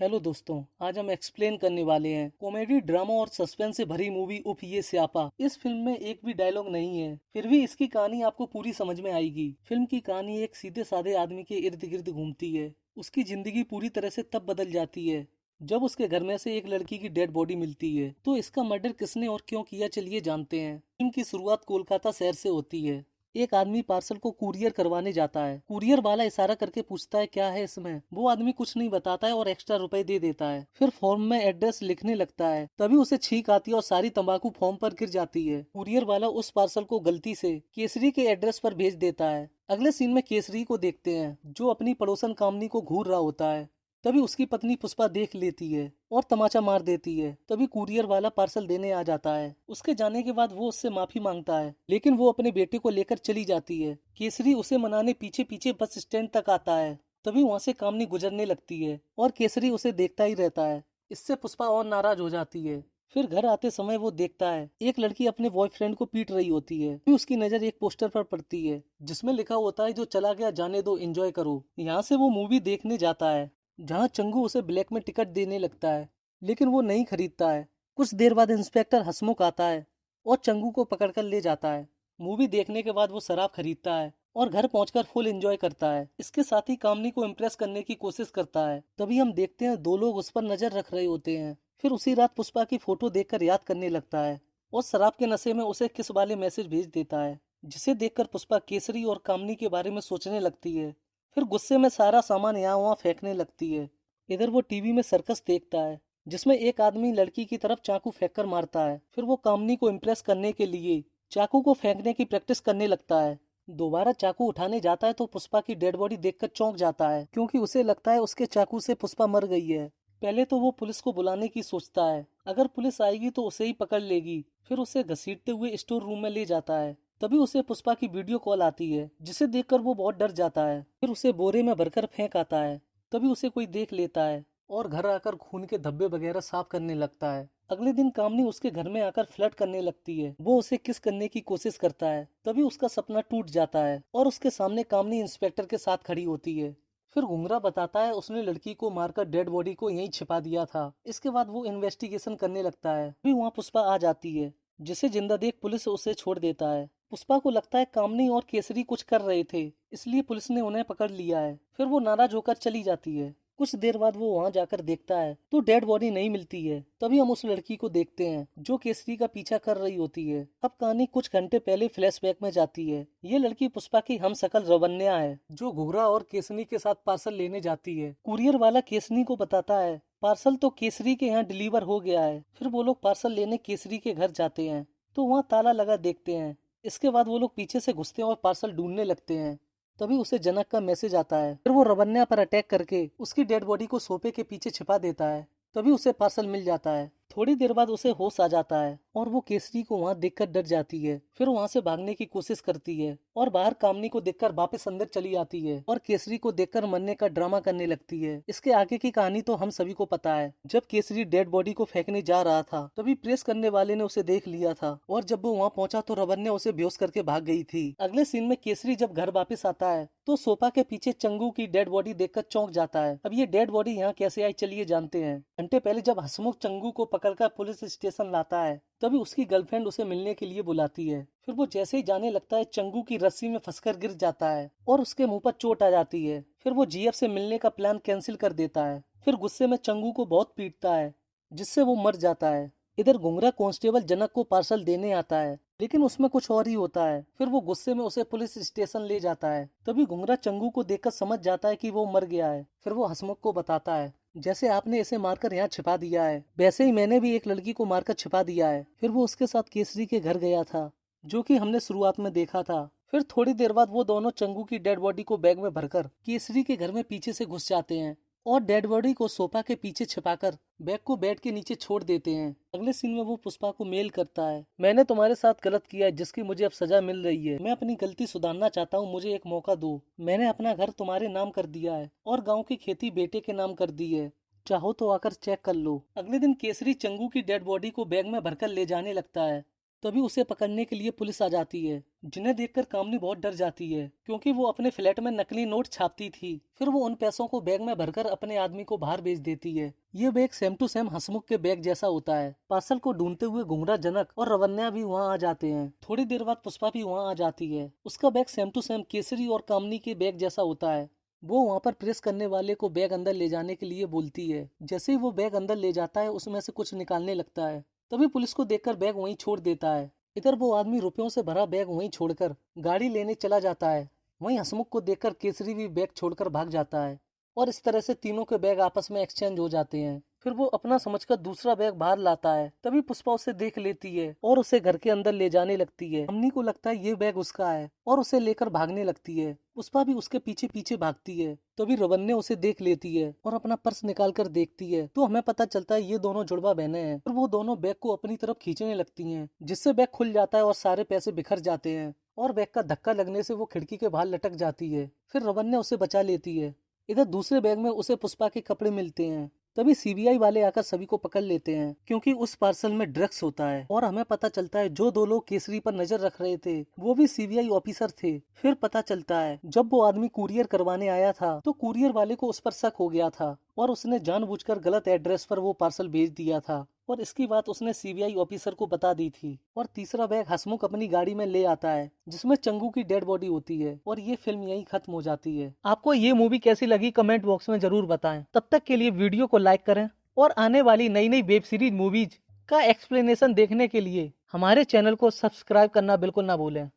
Hello दोस्तों, आज हम एक्सप्लेन करने वाले हैं कॉमेडी ड्रामा और सस्पेंस से भरी मूवी उफ ये स्यापा। इस फिल्म में एक भी डायलॉग नहीं है, फिर भी इसकी कहानी आपको पूरी समझ में आएगी। फिल्म की कहानी एक सीधे साधे आदमी के इर्द गिर्द घूमती है। उसकी जिंदगी पूरी तरह से तब बदल जाती है जब उसके घर में से एक लड़की की डेड बॉडी मिलती है। तो इसका मर्डर किसने और क्यों किया, चलिए जानते हैं। फिल्म की शुरुआत कोलकाता शहर से होती है। एक आदमी पार्सल को कुरियर करवाने जाता है। कुरियर वाला इशारा करके पूछता है क्या है इसमें। वो आदमी कुछ नहीं बताता है और एक्स्ट्रा रुपए दे देता है। फिर फॉर्म में एड्रेस लिखने लगता है। तभी उसे छींक आती है और सारी तंबाकू फॉर्म पर गिर जाती है। कुरियर वाला उस पार्सल को गलती से केसरी के एड्रेस पर भेज देता है। अगले सीन में केसरी को देखते हैं जो अपनी पड़ोसन कामनी को घूर रहा होता है। तभी उसकी पत्नी पुष्पा देख लेती है और तमाचा मार देती है। तभी कुरियर वाला पार्सल देने आ जाता है। उसके जाने के बाद वो उससे माफी मांगता है, लेकिन वो अपने बेटे को लेकर चली जाती है। केसरी उसे मनाने पीछे पीछे बस स्टैंड तक आता है। तभी वहाँ से कामनी गुजरने लगती है और केसरी उसे देखता ही रहता है। इससे पुष्पा और नाराज हो जाती है। फिर घर आते समय वो देखता है एक लड़की अपने बॉयफ्रेंड को पीट रही होती है। फिर उसकी नजर एक पोस्टर पर पड़ती है जिसमें लिखा होता है जो चला गया जाने दो, एंजॉय करो। यहाँ से वो मूवी देखने जाता है जहाँ चंगू उसे ब्लैक में टिकट देने लगता है, लेकिन वो नहीं खरीदता है। कुछ देर बाद इंस्पेक्टर हसमुख आता है और चंगू को पकड़कर ले जाता है। मूवी देखने के बाद वो शराब खरीदता है और घर पहुंचकर फुल एंजॉय करता है। इसके साथ ही कामनी को इम्प्रेस करने की कोशिश करता है। तभी हम देखते हैं दो लोग उस पर नजर रख रहे होते हैं। फिर उसी रात पुष्पा की फोटो देखकर याद करने लगता है और शराब के नशे में उसे किस वाले मैसेज भेज देता है, जिसे देखकर पुष्पा केसरी और कामनी के बारे में सोचने लगती है। फिर गुस्से में सारा सामान यहाँ वहाँ फेंकने लगती है। इधर वो टीवी में सर्कस देखता है जिसमें एक आदमी लड़की की तरफ चाकू फेंक कर मारता है। फिर वो कामनी को इम्प्रेस करने के लिए चाकू को फेंकने की प्रैक्टिस करने लगता है। दोबारा चाकू उठाने जाता है तो पुष्पा की डेड बॉडी देखकर चौंक जाता है, क्योंकि उसे लगता है उसके चाकू से पुष्पा मर गई है। पहले तो वो पुलिस को बुलाने की सोचता है, अगर पुलिस आएगी तो उसे ही पकड़ लेगी। फिर उसे घसीटते हुए स्टोर रूम में ले जाता है। तभी उसे पुष्पा की वीडियो कॉल आती है जिसे देखकर वो बहुत डर जाता है। फिर उसे बोरे में भरकर फेंक आता है। तभी उसे कोई देख लेता है और घर आकर खून के धब्बे वगैरह साफ करने लगता है। अगले दिन कामनी उसके घर में आकर फ्लर्ट करने लगती है। वो उसे किस करने की कोशिश करता है। तभी उसका सपना टूट जाता है और उसके सामने कामनी इंस्पेक्टर के साथ खड़ी होती है। फिर घुंगरा बताता है उसने लड़की को मारकर डेड बॉडी को यहीं छिपा दिया था। इसके बाद वो इन्वेस्टिगेशन करने लगता है। फिर वहाँ पुष्पा आ जाती है जिसे जिंदा देख पुलिस उसे छोड़ देता है। पुष्पा को लगता है कामनी और केसरी कुछ कर रहे थे, इसलिए पुलिस ने उन्हें पकड़ लिया है। फिर वो नाराज होकर चली जाती है। कुछ देर बाद वो वहां जाकर देखता है तो डेड बॉडी नहीं मिलती है। तभी हम उस लड़की को देखते हैं जो केसरी का पीछा कर रही होती है। अब कहानी कुछ घंटे पहले फ्लैशबैक में जाती है। ये लड़की पुष्पा की हम शकल रवन्या है जो घुघरा और केसनी के साथ पार्सल लेने जाती है। कुरियर वाला केसनी को बताता है पार्सल तो केसरी के यहाँ डिलीवर हो गया है। फिर वो लोग पार्सल लेने केसरी के घर जाते हैं तो वहाँ ताला लगा देखते हैं। इसके बाद वो लोग पीछे से घुसते हैं और पार्सल ढूंढने लगते हैं। तभी उसे जनक का मैसेज आता है। फिर वो रवन्या पर अटैक करके उसकी डेड बॉडी को सोफे के पीछे छिपा देता है। तभी उसे पार्सल मिल जाता है। थोड़ी देर बाद उसे होश आ जाता है और वो केसरी को वहाँ देखकर डर जाती है। फिर वहाँ से भागने की कोशिश करती है और बाहर कामनी को देखकर वापस अंदर चली आती है और केसरी को देखकर मरने का ड्रामा करने लगती है। इसके आगे की कहानी तो हम सभी को पता है। जब केसरी डेड बॉडी को फेंकने जा रहा था तभी प्रेस करने वाले ने उसे देख लिया था और जब वो वहाँ पहुंचा तो रवन्या उसे बेहोश करके भाग गई थी। अगले सीन में केसरी जब घर वापस आता है तो सोफा के पीछे चंगू की डेड बॉडी देखकर चौंक जाता है। अब ये डेड बॉडी यहाँ कैसे आई, चलिए जानते हैं। घंटे पहले जब हसमुख चंगू को पकड़कर पुलिस स्टेशन लाता है तभी उसकी गर्लफ्रेंड उसे मिलने के लिए बुलाती है। फिर वो जैसे ही जाने लगता है चंगू की रस्सी में फंसकर गिर जाता है और उसके मुंह पर चोट आ जाती है। फिर वो जीएफ से मिलने का प्लान कैंसिल कर देता है। फिर गुस्से में चंगू को बहुत पीटता है जिससे वो मर जाता है। इधर घुंगरा कांस्टेबल जनक को पार्सल देने आता है, लेकिन उसमें कुछ और ही होता है। फिर वो गुस्से में उसे पुलिस स्टेशन ले जाता है। तभी घुंगरा चंगू को देखकर समझ जाता है कि वो मर गया है। फिर वो हसमुख को बताता है जैसे आपने इसे मारकर यहाँ छिपा दिया है वैसे ही मैंने भी एक लड़की को मारकर छिपा दिया है। फिर वो उसके साथ केसरी के घर गया था जो कि हमने शुरुआत में देखा था। फिर थोड़ी देर बाद वो दोनों चंगू की डेड बॉडी को बैग में भरकर केसरी के घर में पीछे से घुस जाते हैं और डेड बॉडी को सोफा के पीछे छिपाकर बैग को बेड के नीचे छोड़ देते हैं। अगले सीन में वो पुष्पा को मेल करता है मैंने तुम्हारे साथ गलत किया है जिसकी मुझे अब सजा मिल रही है। मैं अपनी गलती सुधारना चाहता हूँ, मुझे एक मौका दो। मैंने अपना घर तुम्हारे नाम कर दिया है और गाँव की खेती बेटे के नाम कर दी है, चाहो तो आकर चेक कर लो। अगले दिन केसरी चंगू की डेड बॉडी को बैग में भरकर ले जाने लगता है तभी उसे पकड़ने के लिए पुलिस आ जाती है, जिन्हें देखकर कामनी बहुत डर जाती है, क्योंकि वो अपने फ्लैट में नकली नोट छापती थी। फिर वो उन पैसों को बैग में भरकर अपने आदमी को बाहर भेज देती है। ये बैग सेम टू सेम हंसमुख के बैग जैसा होता है। पार्सल को ढूंढते हुए घुंगरा जनक और रवन्या भी वहाँ आ जाते हैं। थोड़ी देर बाद पुष्पा भी वहाँ आ जाती है। उसका bag same to same Kesari और कामनी के बैग जैसा होता है। वो वहाँ पर प्रेस करने वाले को बैग अंदर ले जाने के लिए बोलती है। जैसे ही वो बैग अंदर ले जाता है, उसमें से कुछ निकालने लगता है। तभी पुलिस को देखकर बैग वहीं छोड़ देता है। इधर वो आदमी रुपयों से भरा बैग वहीं छोड़कर गाड़ी लेने चला जाता है। वहीं हसमुख को देखकर केसरी भी बैग छोड़कर भाग जाता है और इस तरह से तीनों के बैग आपस में एक्सचेंज हो जाते हैं। फिर वो अपना समझकर दूसरा बैग बाहर लाता है। तभी पुष्पा उसे देख लेती है और उसे घर के अंदर ले जाने लगती है। अम्मी को लगता है ये बैग उसका है और उसे लेकर भागने लगती है। पुष्पा भी उसके पीछे पीछे भागती है। तभी रवन्या उसे देख लेती है और अपना पर्स निकाल कर देखती है, तो हमें पता चलता है ये दोनों जुड़वा बहनें हैं। और वो दोनों बैग को अपनी तरफ खींचने लगती हैं, जिससे बैग खुल जाता है और सारे पैसे बिखर जाते हैं और बैग का धक्का लगने से वो खिड़की के बाहर लटक जाती है। फिर रवन्या उसे बचा लेती है। इधर दूसरे बैग में उसे पुष्पा के कपड़े मिलते हैं। तभी सीबीआई वाले आकर सभी को पकड़ लेते हैं, क्योंकि उस पार्सल में ड्रग्स होता है। और हमें पता चलता है जो दो लोग केसरी पर नजर रख रहे थे वो भी सीबीआई ऑफिसर थे। फिर पता चलता है जब वो आदमी कुरियर करवाने आया था तो कुरियर वाले को उस पर शक हो गया था और उसने जानबूझकर गलत एड्रेस पर वो पार्सल भेज दिया था और इसकी बात उसने सीबीआई ऑफिसर को बता दी थी। और तीसरा बैग हसमुख अपनी गाड़ी में ले आता है, जिसमें चंगू की डेड बॉडी होती है। और ये फिल्म यहीं खत्म हो जाती है। आपको ये मूवी कैसी लगी कमेंट बॉक्स में जरूर बताएं। तब तक के लिए वीडियो को लाइक करें और आने वाली नई नई वेब सीरीज मूवीज का एक्सप्लेनेशन देखने के लिए हमारे चैनल को सब्सक्राइब करना बिल्कुल ना भूलें।